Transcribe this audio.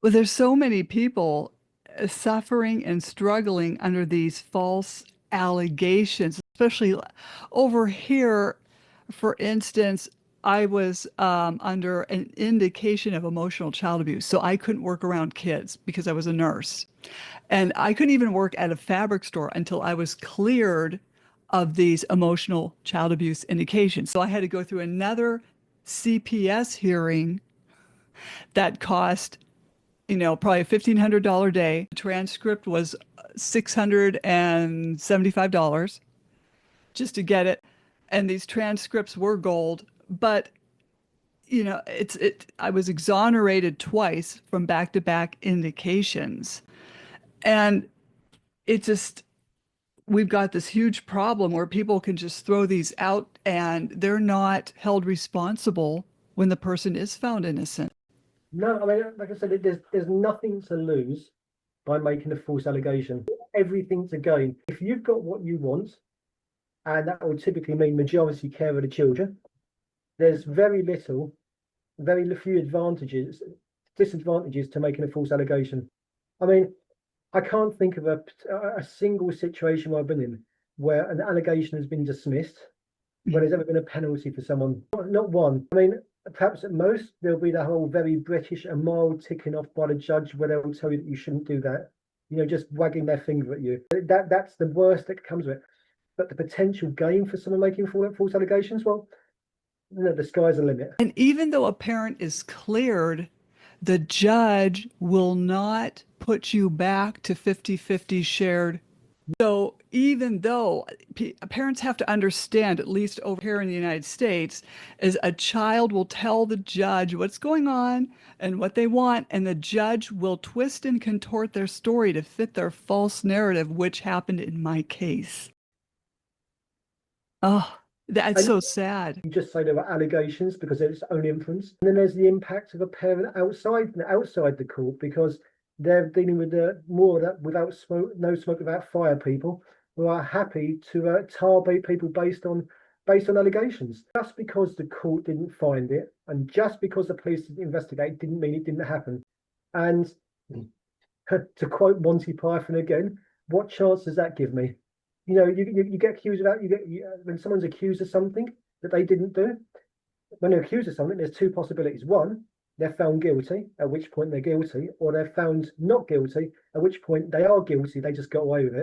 Well, there's so many people suffering and struggling under these false allegations, especially over here. For instance, I was under an indication of emotional child abuse, so I couldn't work around kids because I was a nurse. And I couldn't even work at a fabric store until I was cleared of these emotional child abuse indications. So I had to go through another CPS hearing that cost, probably a $1,500 day. The transcript was $675 just to get it. And these transcripts were gold, but I was exonerated twice from back-to-back indications. And it just we've got this huge problem where people can just throw these out and they're not held responsible when the person is found innocent. No, I mean, like I said, there's nothing to lose by making a false allegation. Everything to gain. If you've got what you want, and that will typically mean majority care of the children, there's very few disadvantages to making a false allegation. I mean, I can't think of a single situation where I've been in where an allegation has been dismissed, where there's ever been a penalty for someone. Not one. I mean, perhaps at most there'll be the whole very British and mild ticking off by the judge where they'll tell you that you shouldn't do that. Just wagging their finger at you. That's the worst that comes of it. But the potential gain for someone making false allegations, well, the sky's the limit. And even though a parent is cleared, the judge will not put you back to 50-50 shared. So even though parents have to understand, at least over here in the United States, is a child will tell the judge what's going on and what they want, and the judge will twist and contort their story to fit their false narrative, which happened in my case. Oh, that's And so sad. you just say there were allegations because it's own inference. And then there's the impact of a parent outside the court because they're dealing with more of that without smoke, no smoke without fire people who are happy to tar bait people based on allegations. Just because the court didn't find it and just because the police didn't investigate didn't mean it didn't happen. And to quote Monty Python again, what chance does that give me? You get accused of that. When someone's accused of something that they didn't do. When they're accused of something, there's two possibilities. One, they're found guilty, at which point they're guilty, or they're found not guilty, at which point they are guilty. They just got away with it.